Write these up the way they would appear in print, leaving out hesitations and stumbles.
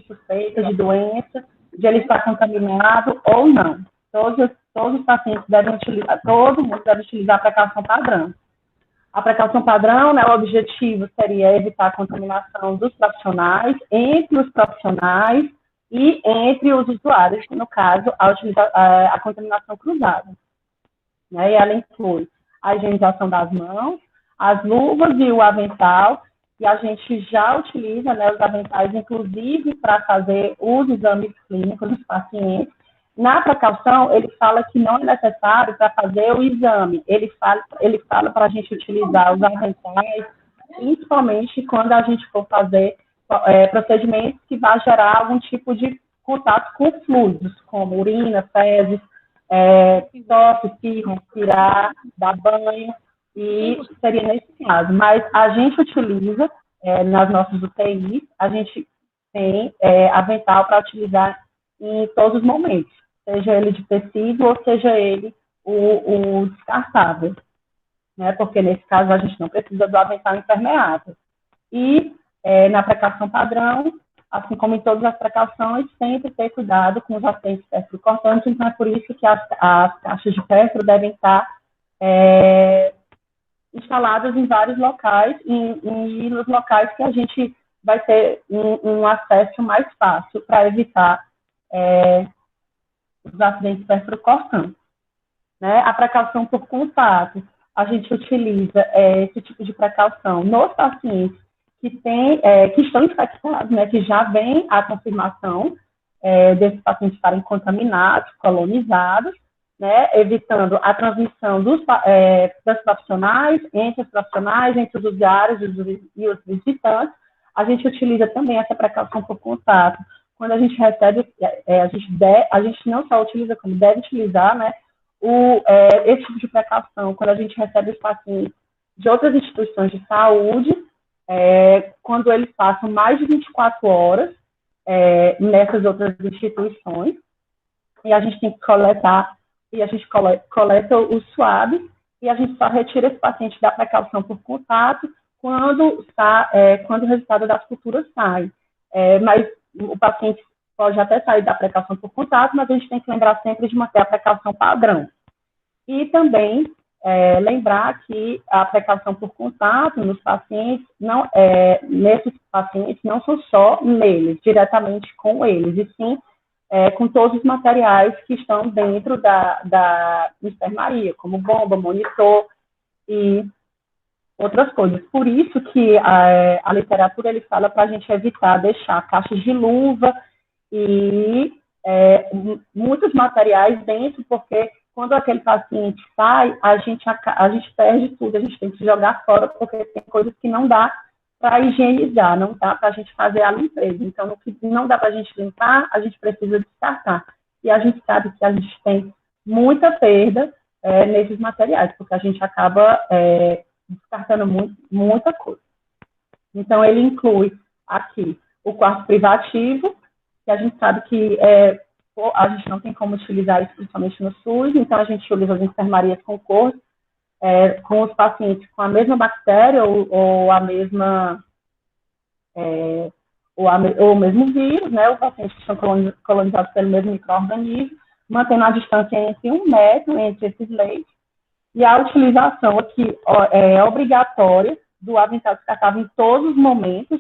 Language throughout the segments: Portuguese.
suspeita de doença, de ele estar contaminado ou não. Todos os pacientes devem utilizar, todo mundo deve utilizar a precaução padrão. A precaução padrão, né, o objetivo seria evitar a contaminação dos profissionais, entre os profissionais e entre os usuários, no caso, a contaminação cruzada. Né, e ela inclui a higienização das mãos, as luvas e o avental, e a gente já utiliza, né, os aventais, inclusive, para fazer os exames clínicos dos pacientes. Na precaução, ele fala que não é necessário para fazer o exame. Ele fala para a gente utilizar os aventais, principalmente quando a gente for fazer procedimentos que vão gerar algum tipo de contato com fluidos, como urina, fezes, tosse, espirro, respirar, dar banho, e seria nesse caso. Mas a gente utiliza, nas nossas UTIs, a gente tem avental para utilizar em todos os momentos, seja ele de tecido ou seja ele o descartável, né? Porque nesse caso a gente não precisa do avental impermeável. E na precaução padrão, assim como em todas as precauções, sempre ter cuidado com os agentes pérfuro-cortantes, então é por isso que as caixas de pérfuro devem estar instaladas em vários locais e nos locais que a gente vai ter um acesso mais fácil para evitar os acidentes pérfuro-cortantes. Né? A precaução por contato, a gente utiliza esse tipo de precaução nos pacientes que estão infectados, né, que já vem a confirmação desses pacientes estarem contaminados, colonizados, né, evitando a transmissão dos profissionais, entre os usuários e os visitantes. A gente utiliza também essa precaução por contato. Quando a gente recebe, a gente não só utiliza, como deve utilizar, né, esse tipo de precaução, quando a gente recebe os pacientes de outras instituições de saúde, quando eles passam mais de 24 horas nessas outras instituições, e a gente tem que coletar, e a gente coleta os swabs, e a gente só retira esse paciente da precaução por contato quando o resultado das culturas sai. Mas o paciente pode até sair da precaução por contato, mas a gente tem que lembrar sempre de manter a precaução padrão. E também lembrar que a precaução por contato nos pacientes, nesses pacientes, não são só neles, diretamente com eles, e sim com todos os materiais que estão dentro da enfermaria, como bomba, monitor e outras coisas. Por isso que a literatura ele fala para a gente evitar deixar caixas de luva e muitos materiais dentro, porque quando aquele paciente sai, a gente perde tudo, a gente tem que jogar fora, porque tem coisas que não dá para higienizar, não dá para a gente fazer a limpeza. Então, o que não dá para a gente limpar, a gente precisa descartar. E a gente sabe que a gente tem muita perda nesses materiais, porque a gente acaba descartando muita coisa. Então, ele inclui aqui o quarto privativo, que a gente sabe que a gente não tem como utilizar isso, principalmente no SUS, então a gente utiliza as enfermarias com curso, com os pacientes com a mesma bactéria ou a mesma ou o mesmo vírus, né, os pacientes que estão colonizados pelo mesmo micro-organismo, mantendo a distância entre 1 metro entre esses leitos, e a utilização aqui é obrigatória do avental descartável em todos os momentos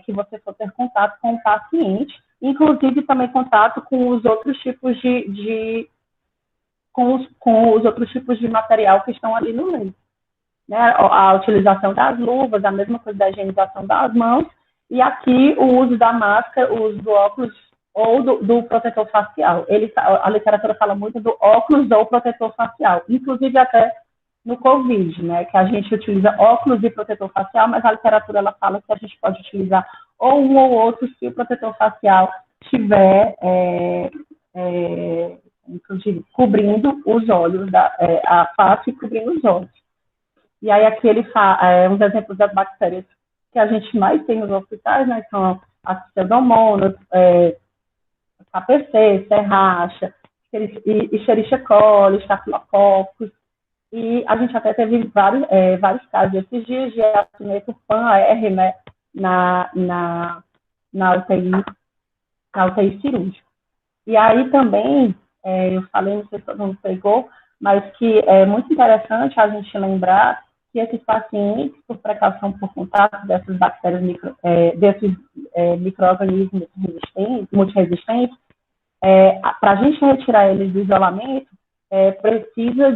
que você for ter contato com o paciente, inclusive também contato com os outros tipos com os outros tipos de material que estão ali no meio. Né? A utilização das luvas, a mesma coisa da higienização das mãos, e aqui o uso da máscara, o uso do óculos ou do protetor facial. A literatura fala muito do óculos ou protetor facial, inclusive até no Covid, né, que a gente utiliza óculos e protetor facial, mas a literatura ela fala que a gente pode utilizar ou um ou outro se o protetor facial estiver, inclusive, cobrindo os olhos, a face cobrindo os olhos. E aí aqui ele fala uns exemplos das bactérias que a gente mais tem nos hospitais, né, são as pseudomonas, KPC, serracha, Escherichia coli, Staphylococcus, e a gente até teve vários casos esses dias de acineto pan-R, né, na UTI, na UTI cirúrgica. E aí também, eu falei, não sei se todo mundo pegou, mas que é muito interessante a gente lembrar que esses pacientes, por precaução por contato dessas bactérias, desses micro-organismos multiresistentes, para a gente retirar eles do isolamento, precisa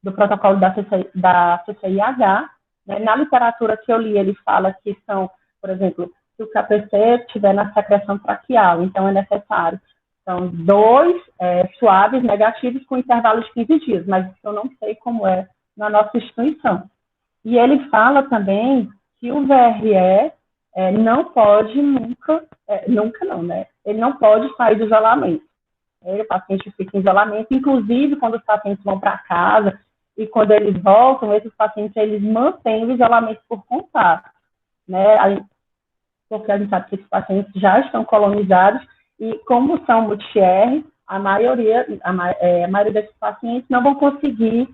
do protocolo da CCIH. Né? Na literatura que eu li, ele fala que são, por exemplo, se o KPC estiver na secreção traqueal, então é necessário. São 2 suaves negativos com intervalo de 15 dias, mas eu não sei como é na nossa instituição. E ele fala também que o VRE não pode nunca não, né? Ele não pode sair do isolamento. O paciente fica em isolamento, inclusive quando os pacientes vão para casa e quando eles voltam, esses pacientes eles mantêm o isolamento por contato, né? Porque a gente sabe que esses pacientes já estão colonizados e como são multi-R, a maioria desses pacientes não vão conseguir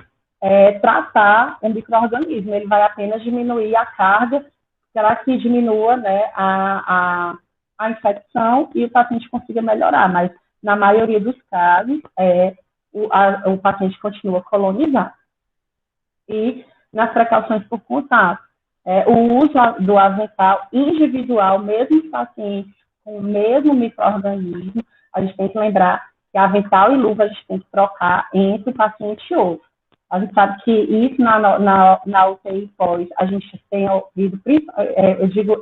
tratar o micro-organismo, ele vai apenas diminuir a carga para que diminua, né, a infecção e o paciente consiga melhorar, mas na maioria dos casos o paciente continua colonizado. E nas precauções por contato, o uso do avental individual, mesmo em pacientes com o mesmo micro-organismo, a gente tem que lembrar que avental e luva a gente tem que trocar entre um paciente e outro. A gente sabe que isso na UTI pós, a gente tem ouvido,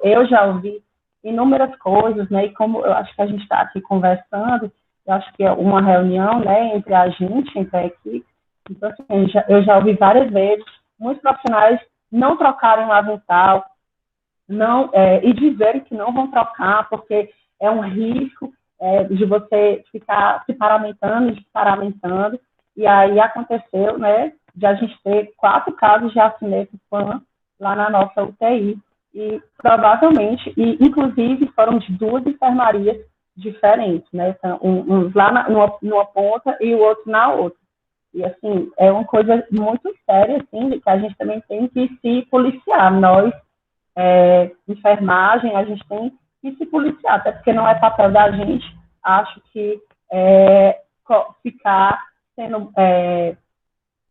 eu já ouvi inúmeras coisas, né, e como eu acho que a gente está aqui conversando, eu acho que é uma reunião, né, entre a gente, entre a equipe, então, assim, eu já ouvi várias vezes, muitos profissionais não trocarem o avental, e dizerem que não vão trocar, porque é um risco de você ficar se paramentando e desparamentando. E aí aconteceu, né, de a gente ter 4 casos de acineto PAN lá na nossa UTI. E provavelmente, inclusive foram de 2 enfermarias diferentes, né? Um lá numa ponta e o outro na outra. E, assim, é uma coisa muito séria, assim, que a gente também tem que se policiar. Nós, enfermagem, a gente tem que se policiar, até porque não é papel da gente, acho que ficar sendo,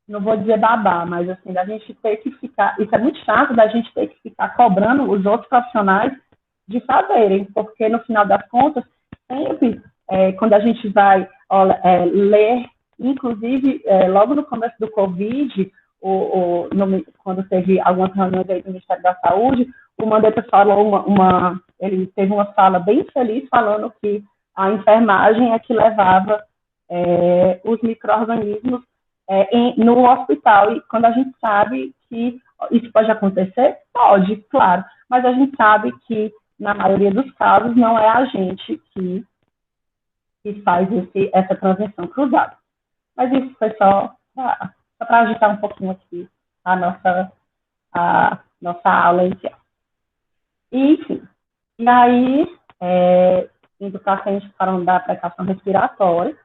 não vou dizer babá, mas, assim, da gente ter que ficar, isso é muito chato, da gente ter que ficar cobrando os outros profissionais de fazerem, porque, no final das contas, sempre, quando a gente vai ler, inclusive, logo no começo do Covid, quando teve algumas reuniões aí do Ministério da Saúde, o Mandetta falou ele teve uma fala bem feliz falando que a enfermagem é que levava os micro-organismos no hospital. E quando a gente sabe que isso pode acontecer, pode, claro, mas a gente sabe que, na maioria dos casos, não é a gente que faz essa transmissão cruzada. Mas isso foi só para agitar um pouquinho aqui a nossa aula inicial. Enfim, e aí, indo para frente, falando da precaução respiratória.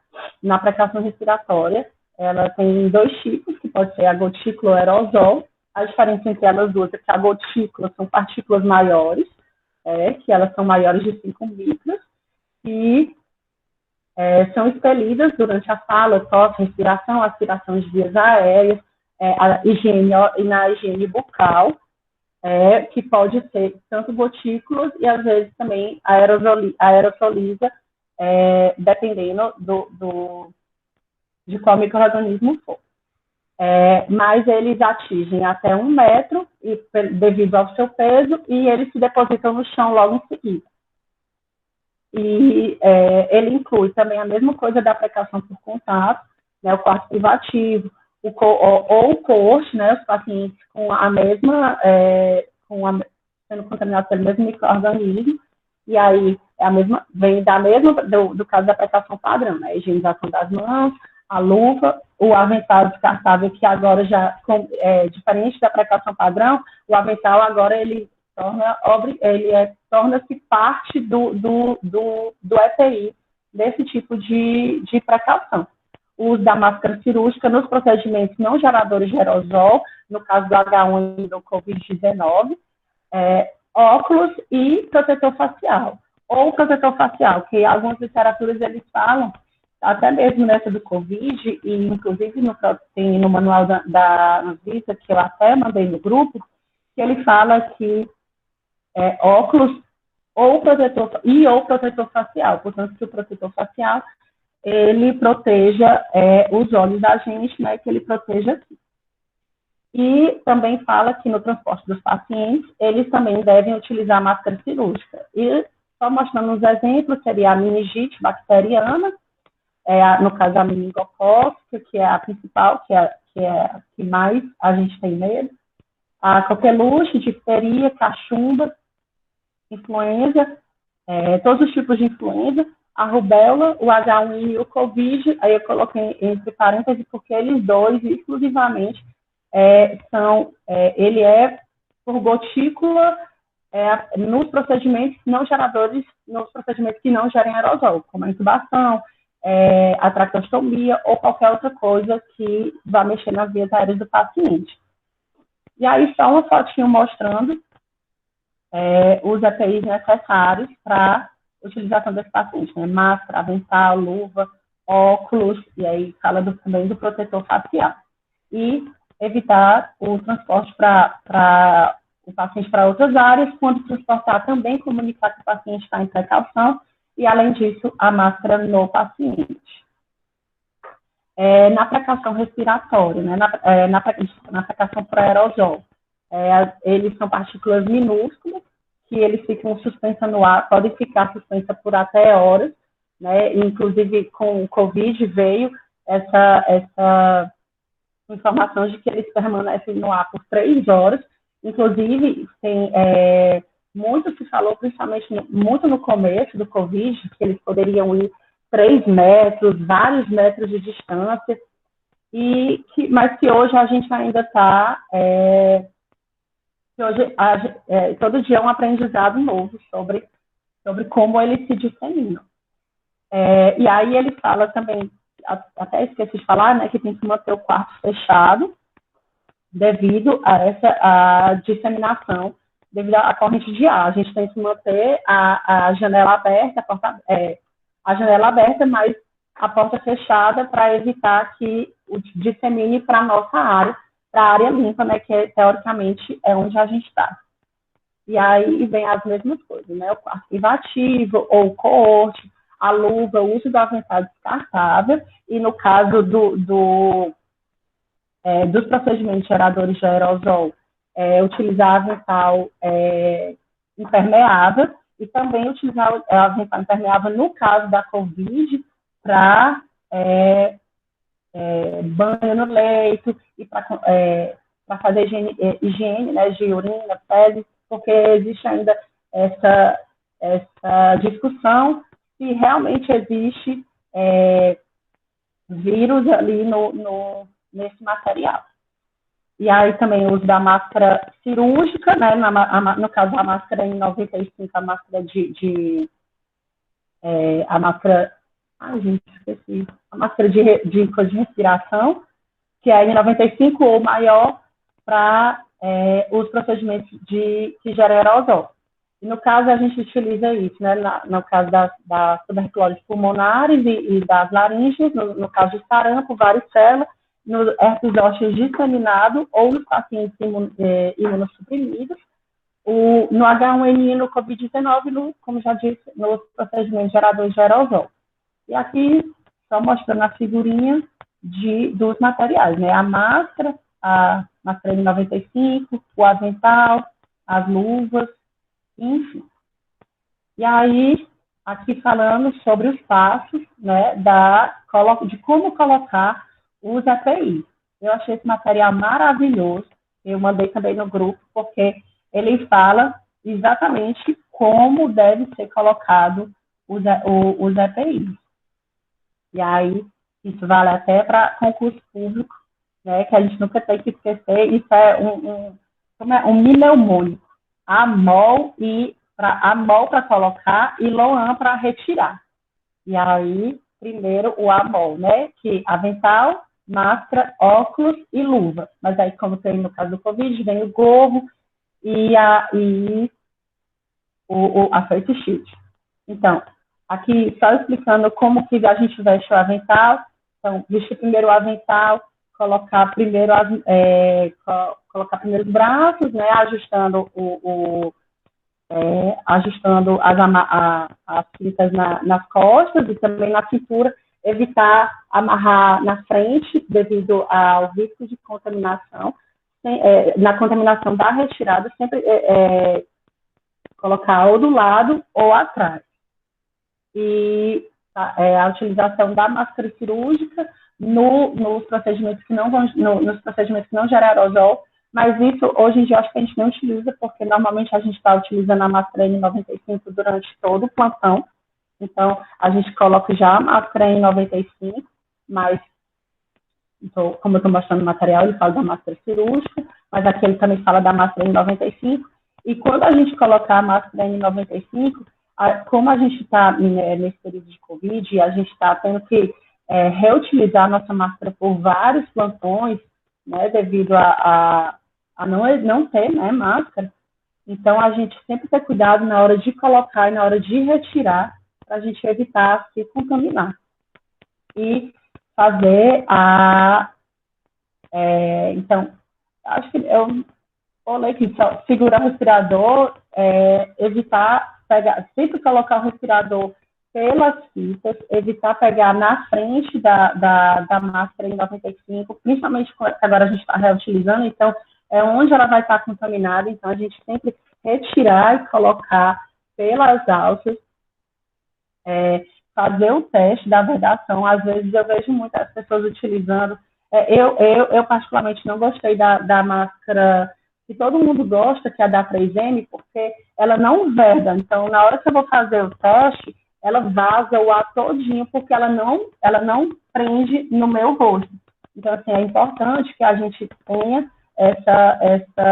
Na precaução respiratória, ela tem 2 tipos, que pode ser a gotícula ou aerosol. A diferença entre elas duas é que a gotícula são partículas maiores, que elas são maiores de 5 micros, e são expelidas durante a fala, tosse, respiração, aspiração de vias aéreas, na higiene bucal, que pode ser tanto gotículas e, às vezes, também aerosoliza, dependendo de qual micro-organismo for. Mas eles atingem até 1 metro devido ao seu peso e eles se depositam no chão logo em seguida. E ele inclui também a mesma coisa da precaução por contato, né, o quarto privativo, ou o coxo, né, os pacientes com a mesma, sendo contaminados pelo mesmo micro-organismo, e aí vem do caso da precaução padrão, né, a higienização das mãos, a luva, o avental descartável, que agora já, diferente da precaução padrão, o avental agora ele torna-se parte do EPI, desse tipo de precaução. O uso da máscara cirúrgica nos procedimentos não geradores de aerosol, no caso do H1 e do Covid-19, óculos e protetor facial. ou protetor facial, que algumas literaturas eles falam, até mesmo nessa do Covid, e inclusive no manual da Anvisa, que eu até mandei no grupo, que ele fala que óculos ou protetor facial, portanto, que o protetor facial ele proteja os olhos da gente, né, que ele proteja aqui. E também fala que no transporte dos pacientes, eles também devem utilizar a máscara cirúrgica. E só mostrando uns exemplos, seria a meningite bacteriana, no caso a meningocócica, que é a principal, que é a que mais a gente tem medo, a coqueluche, difteria, cachumba, influenza, todos os tipos de influenza, a rubéola, o H1N1 e o Covid, aí eu coloquei entre parênteses porque eles dois, exclusivamente, ele é por gotícula nos procedimentos não geradores, nos procedimentos que não gerem aerosol, como a intubação, a traqueostomia ou qualquer outra coisa que vá mexer nas vias aéreas do paciente. E aí só uma fotinho mostrando os EPIs necessários para utilização desse paciente, né? Máscara, avental, luva, óculos, e aí fala também do protetor facial. E evitar o transporte para o paciente para outras áreas, quando transportar também comunicar que o paciente está em precaução, e além disso, a máscara no paciente. Na precaução respiratória, né? Na precaução por aerosol, eles são partículas minúsculas, que eles ficam suspensas no ar, podem ficar suspensas por até horas, né? Inclusive com o Covid veio essa informação de que eles permanecem no ar por 3 horas, inclusive tem muito se falou, principalmente muito no começo do Covid, que eles poderiam ir 3 metros, vários metros de distância, mas que hoje a gente ainda está todo dia é um aprendizado novo sobre como eles se disseminam. E aí ele fala também, até esqueci de falar, né, que tem que manter o quarto fechado devido a essa disseminação, devido à corrente de ar. A gente tem que manter a janela aberta, a janela aberta, mas a porta fechada para evitar que dissemine para a nossa área, para a área limpa, né, que teoricamente é onde a gente está. E aí vem as mesmas coisas, né, o quarto privativo ou o coorte, a luva, o uso do avental descartável, e no caso dos procedimentos geradores de aerosol, utilizar avental impermeável, e também utilizar o avental impermeável no caso da Covid para banho no leito e para fazer higiene, né, de urina, fezes, porque existe ainda essa discussão se realmente existe vírus ali nesse material. E aí também o uso da máscara cirúrgica, né, no caso a máscara N95, a máscara a máscara, esqueci, a máscara de respiração, que é N95 ou maior para os procedimentos que geram aerosol. E no caso, a gente utiliza isso, né? No caso das tuberculoses pulmonares e das laringes, no caso de sarampo, varicela, no herpes zoster disseminado ou nos pacientes imunossuprimidos, no H1N1 e no Covid-19, como já disse, nos procedimentos geradores de aerosol. E aqui, só mostrando a figurinha dos materiais, né? A máscara N95, o avental, as luvas, enfim. E aí, aqui falando sobre os passos, né, de como colocar os EPIs. Eu achei esse material maravilhoso, eu mandei também no grupo, porque ele fala exatamente como deve ser colocado os EPIs. E aí, isso vale até para concurso público, né, que a gente nunca tem que esquecer, isso é um mnemônico. Amol para colocar e Loan para retirar. E aí, primeiro o Amol, né? Que avental, máscara, óculos e luva. Mas aí, como tem no caso do Covid, vem o gorro e a face shield. Então, aqui só explicando como que a gente veste o avental. Então, vestir primeiro o avental, colocar primeiro, colocar primeiro os braços, né, ajustando ajustando as fitas nas costas e também na cintura, evitar amarrar na frente devido ao risco de contaminação. Na contaminação da retirada, sempre colocar ou do lado ou atrás. E a utilização da máscara cirúrgica nos procedimentos que não nos procedimentos que não geram aerosol, mas isso hoje em dia eu acho que a gente não utiliza, porque normalmente a gente está utilizando a máscara N95 durante todo o plantão. Então, a gente coloca já a máscara N95, mas então, como eu estou mostrando o material, ele fala da máscara cirúrgica, mas aqui ele também fala da máscara N95. E quando a gente colocar a máscara N95, como a gente está nesse período de Covid, a gente está tendo que reutilizar a nossa máscara por vários plantões, né, devido a não ter, né, máscara. Então, a gente sempre tem cuidado na hora de colocar e na hora de retirar, para a gente evitar se contaminar. E fazer então, acho que eu falei que segurar o respirador, evitar pegar, sempre colocar o respirador pelas fitas, evitar pegar na frente da máscara em 95, principalmente agora a gente está reutilizando, então é onde ela vai estar contaminada, então a gente sempre retirar e colocar pelas alças, fazer o teste da vedação. Às vezes eu vejo muitas pessoas utilizando, eu particularmente não gostei da máscara que todo mundo gosta, que é a da 3M, porque ela não veda. Então, na hora que eu vou fazer o teste, ela vaza o ar todinho, porque ela não prende no meu rosto. Então, assim, é importante que a gente tenha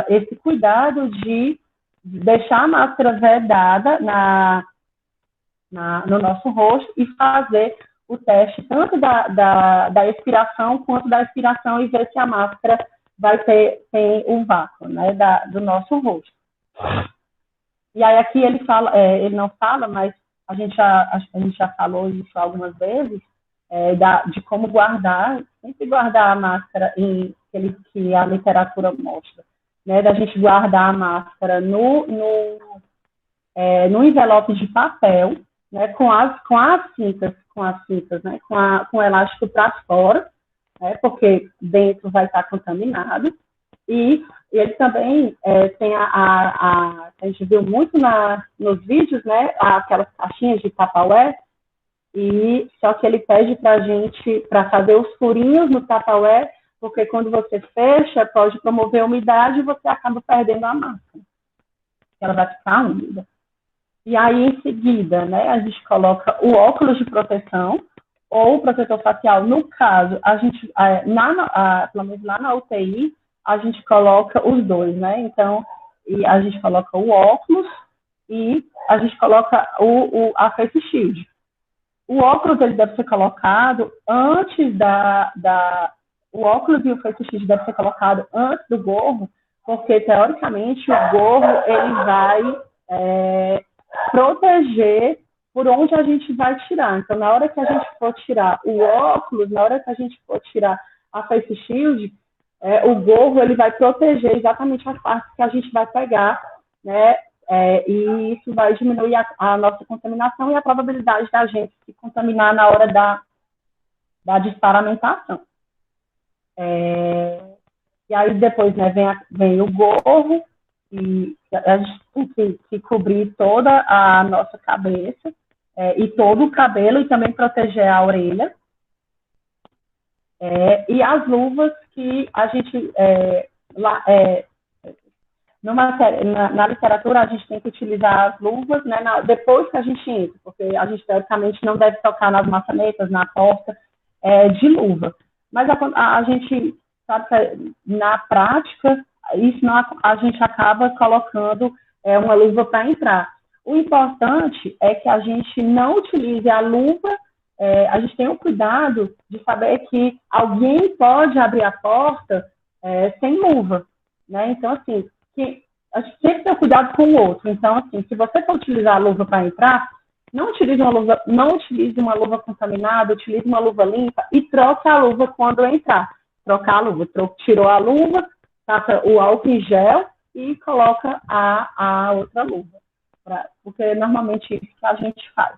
esse cuidado de deixar a máscara vedada no nosso rosto e fazer o teste tanto da expiração quanto da expiração e ver se a máscara tem um vácuo, né, do nosso rosto. E aí aqui ele fala, ele não fala, mas a gente já falou isso algumas vezes, de como guardar, sempre guardar a máscara que a literatura mostra, né, da gente guardar a máscara no envelope de papel, né, com as cintas, né, com o elástico para fora, né, porque dentro vai estar contaminado. E ele também tem a gente viu muito nos vídeos, né, aquelas caixinhas de Tupperware, e só que ele pede para a gente, para fazer os furinhos no Tupperware, porque quando você fecha, pode promover umidade e você acaba perdendo a máscara. Ela vai ficar úmida. E aí, em seguida, né, a gente coloca o óculos de proteção ou o protetor facial. No caso, a gente, pelo menos lá na UTI, a gente coloca os dois, né? Então, a gente coloca o óculos e a gente coloca a face shield. O óculos, ele deve ser colocado antes o óculos e o face shield deve ser colocado antes do gorro, porque, teoricamente, o gorro, ele vai proteger por onde a gente vai tirar. Então, na hora que a gente for tirar o óculos, na hora que a gente for tirar a face shield, o gorro, ele vai proteger exatamente as partes que a gente vai pegar, né? E isso vai diminuir a nossa contaminação e a probabilidade da gente se contaminar na hora da desparamentação. E aí, depois, né, vem o gorro, e a gente tem que cobrir toda a nossa cabeça e todo o cabelo, e também proteger a orelha. E as luvas que a gente, na literatura, a gente tem que utilizar as luvas, né, depois que a gente entra, porque a gente, teoricamente, não deve tocar nas maçanetas, na porta, de luva. Mas a gente sabe que, na prática, isso não, a gente acaba colocando uma luva para entrar. O importante é que a gente não utilize a luva, a gente tenha o cuidado de saber que alguém pode abrir a porta sem luva, né? Então, assim, a gente sempre tem cuidado com o outro. Então, assim, se você for utilizar a luva para entrar, não utilize uma luva contaminada, utilize uma luva limpa e troque a luva quando entrar. Trocar a luva, tirou a luva, passa o álcool em gel e coloca a outra luva. Porque normalmente é isso que a gente faz.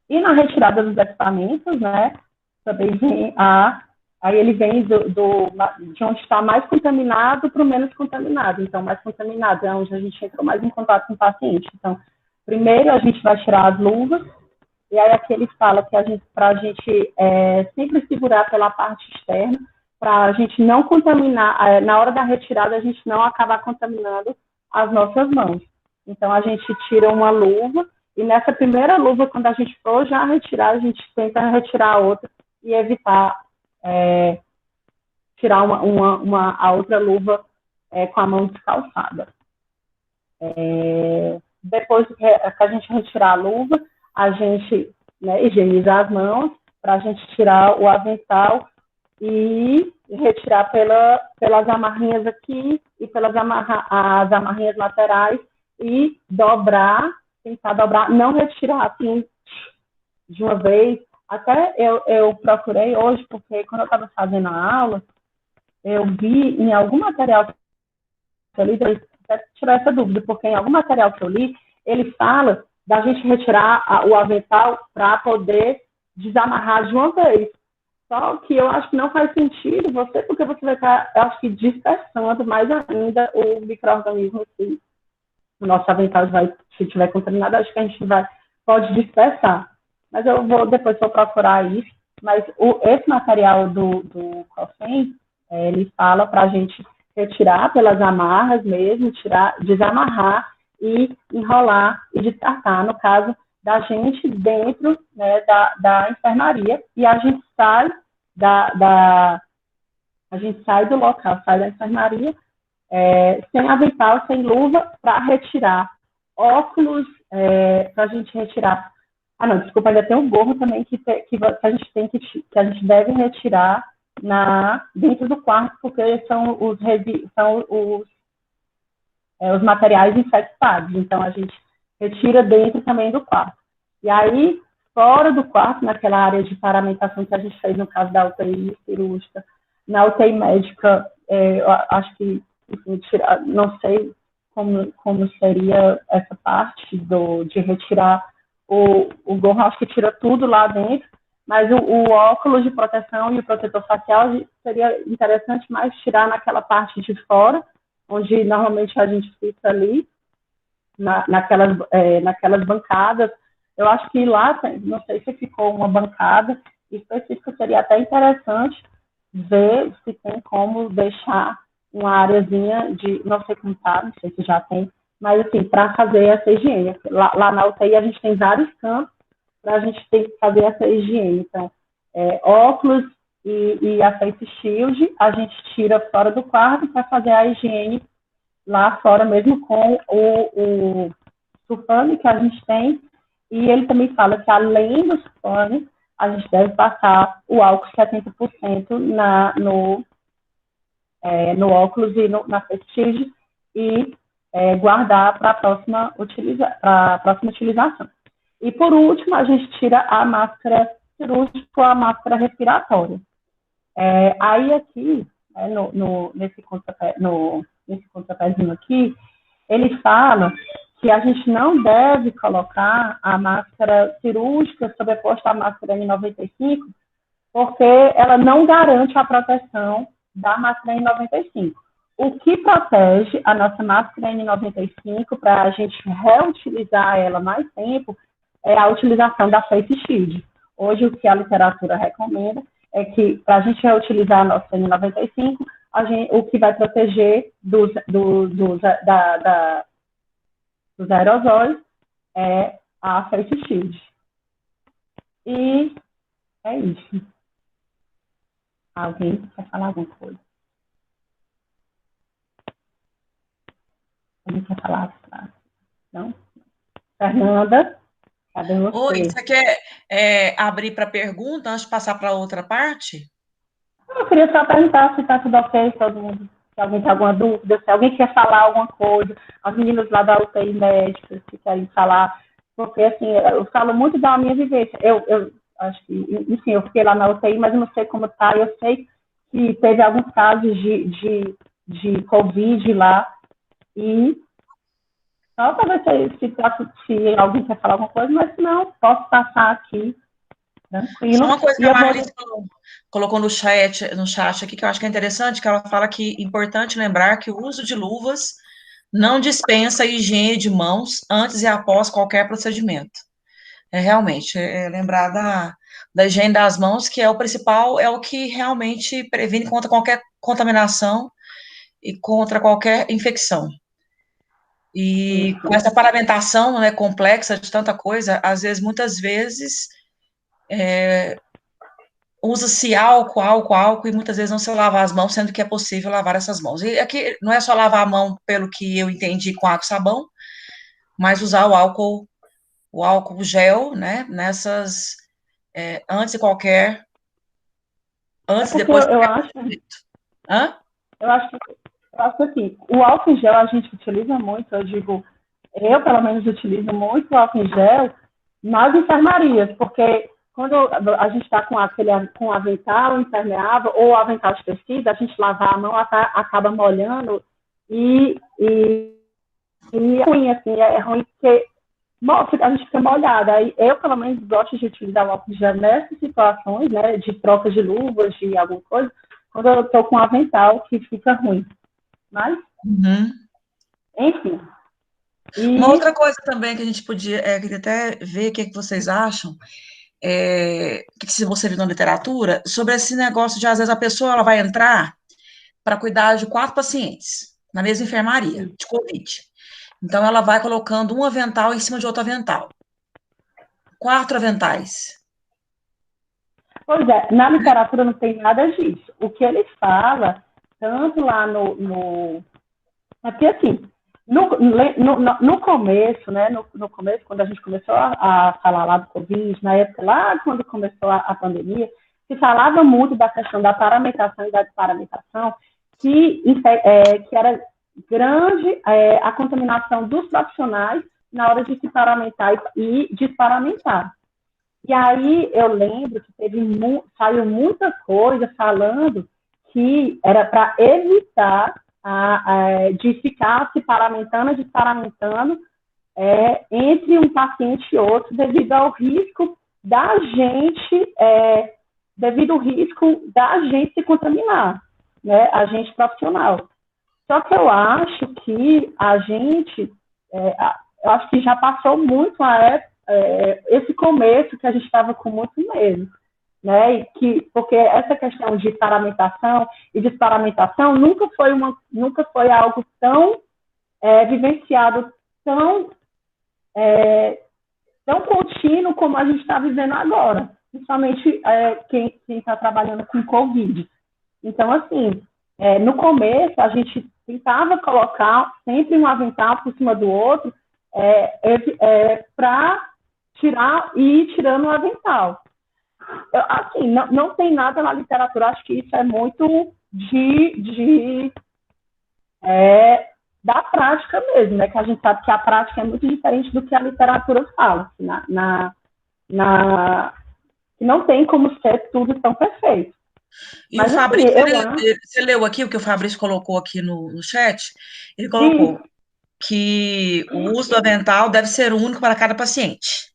E na retirada dos equipamentos, né, também vem aí ele vem de onde está mais contaminado para o menos contaminado. Então, mais contaminado é onde a gente entrou mais em contato com o paciente. Então, primeiro a gente vai tirar as luvas, e aí aqui ele fala que para a gente sempre segurar pela parte externa, para a gente não contaminar, na hora da retirada a gente não acabar contaminando as nossas mãos. Então, a gente tira uma luva, e nessa primeira luva, quando a gente for já retirar, a gente tenta retirar a outra e evitar tirar a outra luva com a mão descalçada. Depois que a gente retirar a luva, a gente higieniza as mãos para a gente tirar o avental e retirar pelas amarrinhas aqui e pelas as amarrinhas laterais e tentar dobrar, não retirar assim de uma vez. Até eu procurei hoje, porque quando eu estava fazendo a aula, eu vi em algum material que eu li, até tirar essa dúvida, porque em algum material que eu li, ele fala da gente retirar o avental para poder desamarrar de uma vez. Só que eu acho que não faz sentido porque você vai estar, eu acho que, dispersando mais ainda o micro-organismo que o nosso avental se estiver contaminado, acho que a gente pode dispersar. Mas depois vou procurar isso. Mas esse material do COFEN, ele fala para a gente retirar pelas amarras mesmo, desamarrar e enrolar e descartar, no caso da gente dentro, né, da enfermaria, e a gente sai do local, sai da enfermaria, sem avental, sem luva, para retirar óculos, para a gente retirar. Não, desculpa, ainda tem um gorro também que a gente deve retirar dentro do quarto, porque são os materiais infectados. Então, a gente retira dentro também do quarto. E aí, fora do quarto, naquela área de paramentação que a gente fez no caso da UTI cirúrgica, na UTI médica, eu acho que, enfim, não sei como seria essa parte de retirar o gorro, acho que tira tudo lá dentro, mas o óculos de proteção e o protetor facial seria interessante mais tirar naquela parte de fora, onde normalmente a gente fica ali, naquelas bancadas. Eu acho que lá, não sei se ficou uma bancada específica, seria até interessante ver se tem como deixar uma areazinha não sei como tá, não sei se já tem, mas assim, para fazer essa higiene. Lá na UTI a gente tem vários campos para a gente ter que fazer essa higiene. Então, óculos e a face shield a gente tira fora do quarto para fazer a higiene lá fora mesmo com o sulfame que a gente tem. E ele também fala que além do sulfame, a gente deve passar o álcool 70% no óculos e na face shield e guardar para a próxima utilização. E, por último, a gente tira a máscara cirúrgica ou a máscara respiratória. Aí, aqui, nesse contrapezinho aqui, ele fala que a gente não deve colocar a máscara cirúrgica sobreposta à máscara N95, porque ela não garante a proteção da máscara N95. O que protege a nossa máscara N95 para a gente reutilizar ela mais tempo é a utilização da face shield. Hoje, o que a literatura recomenda é que, para a gente reutilizar a nossa N95, o que vai proteger dos aerosóis é a face shield. E é isso. Alguém quer falar alguma coisa? Alguém quer falar? Não? Fernanda? Cadê você? Oi, você quer abrir para pergunta antes de passar para outra parte? Eu queria só perguntar se está tudo ok, todo mundo, se alguém tem alguma dúvida, se alguém quer falar alguma coisa, as meninas lá da UTI médica, se querem falar Porque, assim, eu falo muito da minha vivência. Eu acho que, enfim, eu fiquei lá na UTI, mas eu não sei como está. Eu sei que teve alguns casos de Covid lá. E só para ver se alguém quer falar alguma coisa, mas se não, posso passar aqui, Só tranquilo. uma coisa que E a eu vou. Marlis colocou no chat aqui, que eu acho que é interessante, que ela fala que é importante lembrar que o uso de luvas não dispensa a higiene de mãos antes e após qualquer procedimento. Realmente, lembrar da higiene das mãos, que é o principal, é o que realmente previne contra qualquer contaminação e contra qualquer infecção. E com essa paramentação, né, complexa de tanta coisa, às vezes, muitas vezes, usa-se álcool, e muitas vezes não se lava as mãos, sendo que é possível lavar essas mãos. E aqui não é só lavar a mão, pelo que eu entendi, com água e sabão, mas usar o álcool gel, né, nessas, antes de qualquer, É antes e porque depois de eu qualquer acho, procedimento. Hã? eu acho, eu acho que assim, o álcool em gel a gente utiliza muito, eu digo, eu pelo menos utilizo muito o álcool em gel nas enfermarias, porque quando a gente está com avental impermeável ou avental de tecido, a gente lavar a mão acaba molhando e é ruim, assim, é ruim porque a gente fica molhada. Aí eu, pelo menos, gosto de utilizar o álcool gel nessas situações, né, de troca de luvas, de alguma coisa, quando eu estou com avental, que fica ruim. Mas, Uhum. enfim. Uma E, outra coisa também que a gente podia, queria até ver o que, é que vocês acham, que se você viu na literatura, sobre esse negócio de, às vezes, a pessoa ela vai entrar para cuidar de 4 pacientes na mesma enfermaria de Covid. Então, ela vai colocando um avental em cima de outro avental. 4 aventais. pois é, na literatura não tem nada disso. O que ele fala, tanto lá aqui, assim, no começo, né, no começo, quando a gente começou a falar lá do Covid, na época lá, quando começou a pandemia, se falava muito da questão da paramentação e da desparamentação, que era grande a contaminação dos profissionais na hora de se paramentar e desparamentar. E aí eu lembro que saiu muita coisa falando que era para evitar de ficar se paramentando e desparamentando entre um paciente e outro, devido ao risco da gente, devido ao risco da gente se contaminar, né, a gente profissional. Só que eu acho que a gente, eu acho que já passou muito esse começo que a gente estava com muito medo, né? Porque essa questão de paramentação e desparamentação nunca foi algo tão vivenciado, tão, tão contínuo como a gente está vivendo agora, principalmente quem está trabalhando com Covid. Então, assim, no começo, a gente tentava colocar sempre um avental por cima do outro para ir tirando o avental. Assim, não tem nada na literatura, acho que isso é muito da prática mesmo, né? Que a gente sabe que a prática é muito diferente do que a literatura fala, assim, que não tem como ser tudo tão perfeito. E o Mas, assim, Fabrício, eu acho você leu aqui o que o Fabrício colocou aqui no chat? Ele colocou que o uso do avental deve ser único para cada paciente.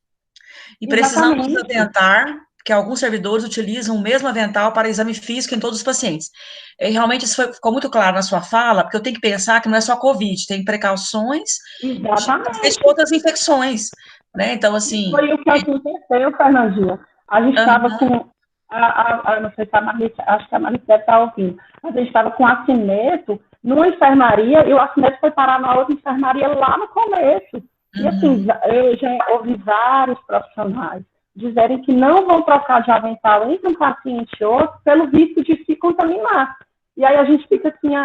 E precisamos nos exatamente. atentar que alguns servidores utilizam o mesmo avental para exame físico em todos os pacientes. E realmente isso ficou muito claro na sua fala, porque eu tenho que pensar que não é só Covid, tem precauções de Exatamente. outras infecções, né? Então, assim... Foi o que aconteceu, Fernandinha. A gente estava com, não sei se a Marlice, acho que a Marlice deve estar ouvindo, mas a gente estava com acineto numa enfermaria e o acineto foi parar na outra enfermaria lá no começo. E assim, eu já ouvi vários profissionais dizerem que não vão trocar de avental entre um paciente e outro pelo risco de se contaminar. E aí a gente fica assim,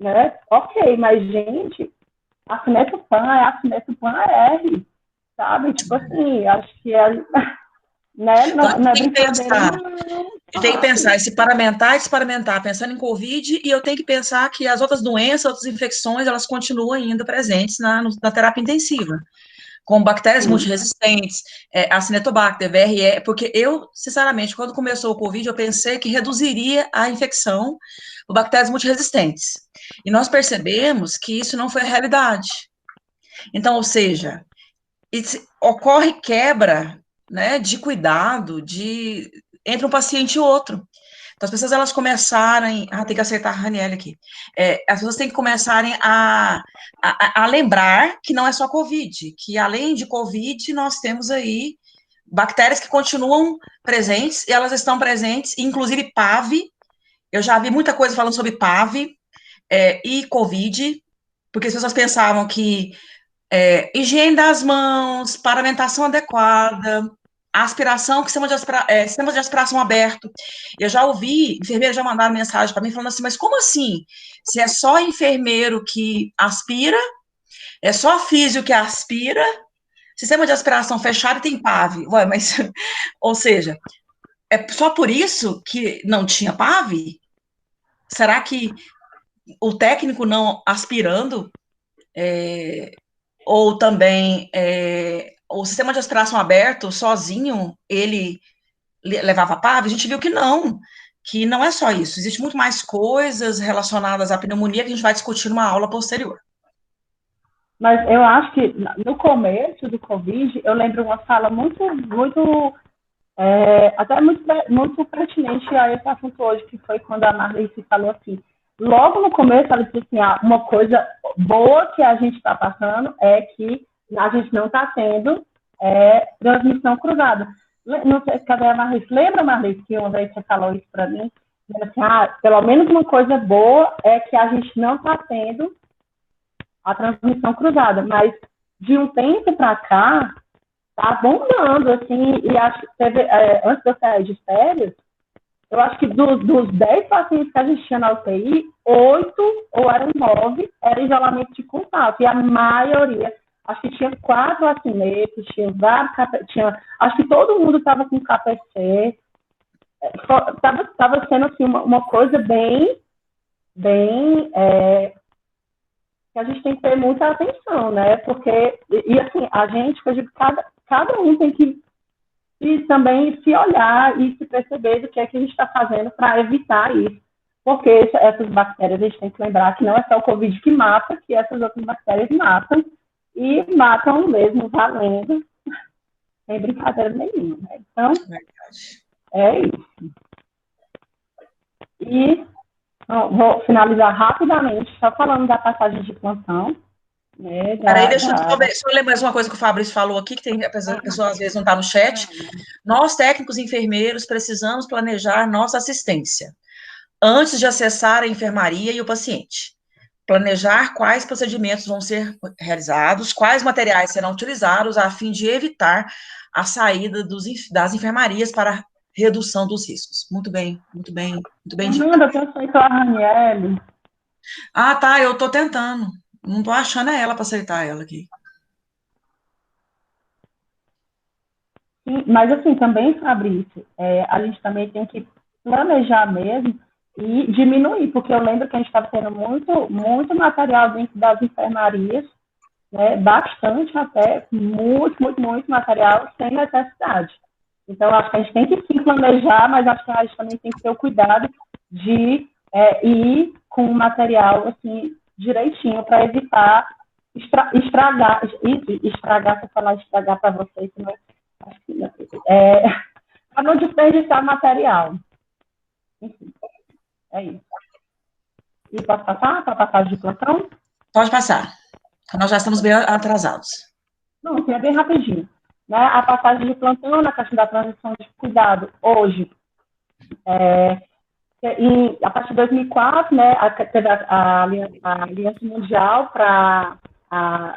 né? Ok, mas gente, acineto PAN é R, sabe? Tipo assim, acho que né? Então, a gente Não é tem que brincadeira, pensar, não. tem que pensar esse paramentar e desparamentar, pensando em Covid, e eu tenho que pensar que as outras doenças, outras infecções, elas continuam ainda presentes na terapia intensiva. com bactérias Sim. multiresistentes, Acinetobacter, VRE, porque eu, sinceramente, quando começou o Covid, eu pensei que reduziria a infecção por bactérias multiresistentes. E nós percebemos que isso não foi a realidade. Então, ou seja, ocorre quebra, né, de cuidado entre um paciente e outro. Então, as pessoas, elas começarem... tem que acertar a Raniele aqui. As pessoas têm que começarem a lembrar que não é só Covid, que além de Covid, nós temos aí bactérias que continuam presentes, e elas estão presentes, inclusive PAV. Eu já vi muita coisa falando sobre PAV e Covid, porque as pessoas pensavam que higiene das mãos, paramentação adequada, aspiração, sistema de aspiração aberto. Eu já ouvi, enfermeiros já mandaram mensagem para mim falando assim, mas como assim? Se é só enfermeiro que aspira, é só físio que aspira, sistema de aspiração fechado e tem PAV. Ué, mas, ou seja, é só por isso que não tinha PAV? Será que o técnico não aspirando ou também o sistema de aspiração aberto, sozinho, ele levava PAV? A gente viu que não é só isso. Existe muito mais coisas relacionadas à pneumonia que a gente vai discutir numa aula posterior. Mas eu acho que no começo do Covid, eu lembro uma fala muito até muito pertinente a esse assunto hoje, que foi quando a Marlice falou assim, logo no começo ela disse assim, uma coisa boa que a gente está passando é que a gente não está tendo transmissão cruzada. Não sei, cadê a Marlice? Lembra, Marlice, que uma vez você falou isso para mim? Assim, pelo menos uma coisa boa é que a gente não está tendo a transmissão cruzada, mas de um tempo para cá, tá bombando, assim, e acho que teve, antes de eu sair de férias, eu acho que dos 10 pacientes que a gente tinha na UTI, 8 ou eram 9 era isolamento de contato, e a maioria, acho que tinha 4 acinetos, tinha vários, acho que todo mundo estava com KPC, estava sendo, assim, uma coisa bem que a gente tem que ter muita atenção, né? Porque, e assim, a gente, eu digo, cada um tem que também se olhar e se perceber do que é que a gente está fazendo para evitar isso. Porque essas bactérias, a gente tem que lembrar que não é só o Covid que mata, que essas outras bactérias matam, e matam mesmo valendo, sem brincadeira nenhuma, né? Então, é isso. E vou finalizar rapidamente, só falando da passagem de plantão. Peraí, deixa eu ler mais uma coisa que o Fabrício falou aqui, que tem a pessoa às vezes não está no chat. Nós, técnicos e enfermeiros, precisamos planejar nossa assistência antes de acessar a enfermaria e o paciente. Planejar quais procedimentos vão ser realizados, quais materiais serão utilizados, a fim de evitar a saída das enfermarias para redução dos riscos. Muito bem, muito bem, muito bem dito. Fernanda, eu tenho a Raniele. Tá, eu estou tentando. Não estou achando ela para aceitar ela aqui. Sim, mas assim, também, Fabrício, a gente também tem que planejar mesmo e diminuir, porque eu lembro que a gente estava tendo muito material dentro das enfermarias, né, bastante até, muito material sem necessidade. Então, acho que a gente tem que sim planejar, mas acho que a gente também tem que ter o cuidado de ir com o material assim, direitinho para evitar estragar, se eu falar estragar para vocês, não para não desperdiçar material. Enfim, é isso. E posso passar para a passagem de plantão? Pode passar. Nós já estamos bem atrasados. Não, assim, é bem rapidinho. Né? A passagem de plantão na questão da transição de cuidado, hoje, a partir de 2004, né, teve a Aliança Mundial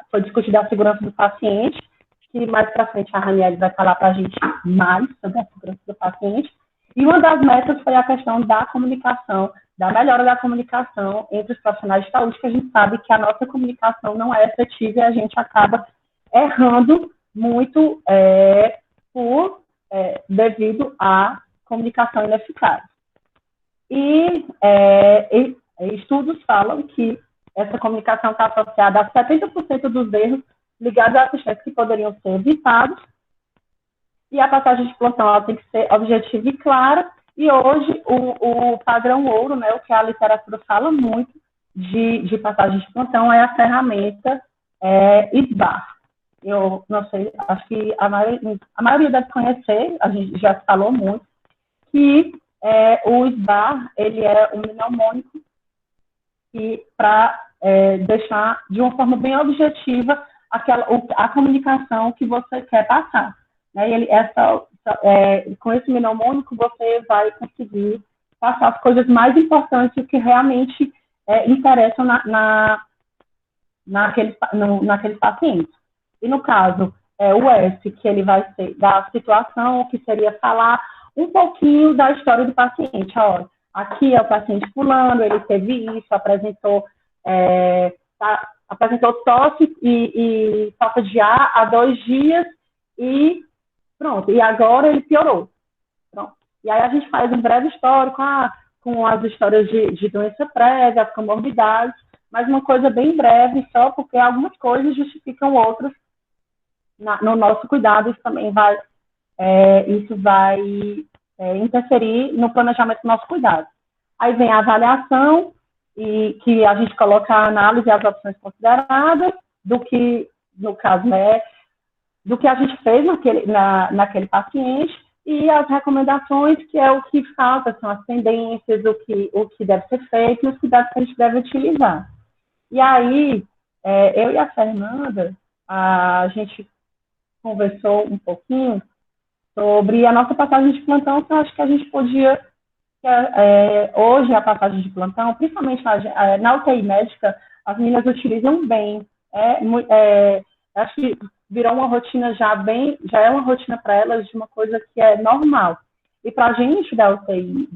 foi discutida a segurança do paciente, que mais para frente a Raniele vai falar para a gente mais sobre a segurança do paciente. E uma das metas foi a questão da comunicação, da melhora da comunicação entre os profissionais de saúde, que a gente sabe que a nossa comunicação não é efetiva e a gente acaba errando muito devido à comunicação ineficaz. E estudos falam que essa comunicação está associada a 70% dos erros ligados a assistência que poderiam ser evitados, e a passagem de plantão ela tem que ser objetiva e clara, e hoje o padrão ouro, né, o que a literatura fala muito de passagem de plantão, é a ferramenta SBAR. Eu não sei, acho que a maioria deve conhecer, a gente já falou muito, que o SBAR, ele é um mnemônico para deixar de uma forma bem objetiva a comunicação que você quer passar. Né? E com esse mnemônico, você vai conseguir passar as coisas mais importantes, o que realmente interessam naqueles pacientes. E no caso, o S, que ele vai ser da situação, que seria falar um pouquinho da história do paciente. Olha, aqui é o paciente fulano, ele teve isso, apresentou tosse e falta de ar há 2 dias e pronto. E agora ele piorou. Pronto. E aí a gente faz um breve histórico com as histórias de doença prévia, comorbidades, mas uma coisa bem breve, só porque algumas coisas justificam outras no nosso cuidado. Isso também vai interferir no planejamento do nosso cuidado. Aí vem a avaliação, e que a gente coloca a análise e as opções consideradas, do que, no caso, do que a gente fez naquele paciente, e as recomendações, que é o que falta, são as tendências, o que deve ser feito e os cuidados que a gente deve utilizar. E aí, eu e a Fernanda, a gente conversou um pouquinho sobre a nossa passagem de plantão, que eu acho que a gente podia, hoje a passagem de plantão, principalmente na UTI médica, as meninas utilizam bem. Acho que virou uma rotina já é uma rotina para elas de uma coisa que é normal. E para a gente da UTI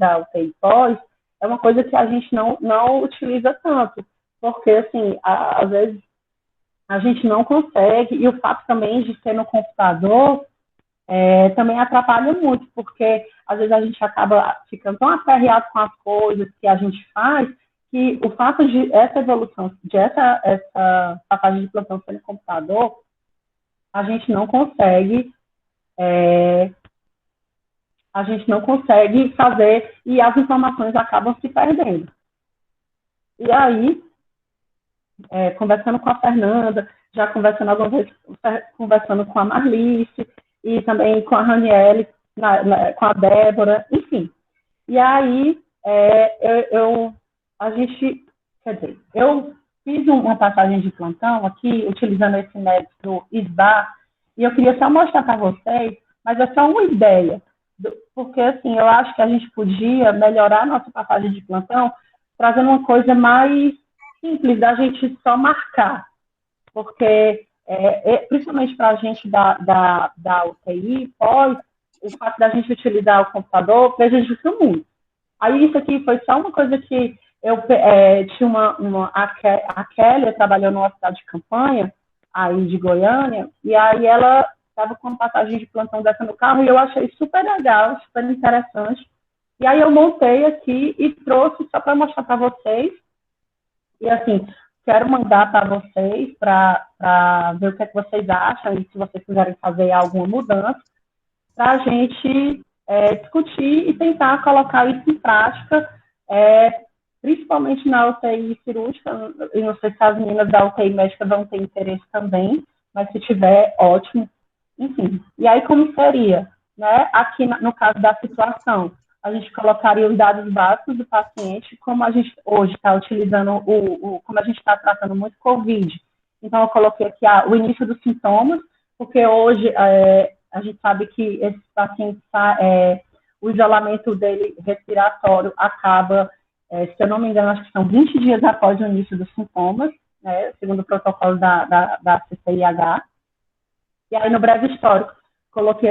pós, é uma coisa que a gente não utiliza tanto, porque, assim, às vezes a gente não consegue, e o fato também de ser no computador também atrapalha muito, porque às vezes a gente acaba ficando tão aperreado com as coisas que a gente faz, que o fato de essa evolução, essa passagem de plantão ser no computador, a gente não consegue fazer, e as informações acabam se perdendo. E aí, conversando com a Fernanda, já conversando algumas vezes, conversando com a Marlice, e também com a Raniele, com a Débora, enfim. E aí, eu fiz uma passagem de plantão aqui, utilizando esse método do SBAR, e eu queria só mostrar para vocês, mas é só uma ideia, porque, assim, eu acho que a gente podia melhorar a nossa passagem de plantão, trazendo uma coisa mais simples da gente só marcar, porque principalmente para a gente da UTI pós, o fato da gente utilizar o computador prejudica muito. Aí isso aqui foi só uma coisa que eu tinha a Kelly trabalhou numa cidade de campanha, aí de Goiânia, e aí ela estava com uma passagem de plantão dessa no carro, e eu achei super legal, super interessante. E aí eu montei aqui e trouxe só para mostrar para vocês. E assim, quero mandar para vocês, para ver o que é que vocês acham, e se vocês quiserem fazer alguma mudança, para a gente discutir e tentar colocar isso em prática, principalmente na UTI cirúrgica. Eu não sei se as meninas da UTI médica vão ter interesse também, mas se tiver, ótimo. Enfim, e aí como seria? Né? Aqui, no caso da situação, a gente colocaria os dados básicos do paciente, como a gente hoje está utilizando, como a gente está tratando muito COVID. Então, eu coloquei aqui o início dos sintomas, porque hoje a gente sabe que esse paciente, o isolamento dele respiratório acaba, se eu não me engano, acho que são 20 dias após o início dos sintomas, né, segundo o protocolo da CCIH. E aí, no breve histórico, coloquei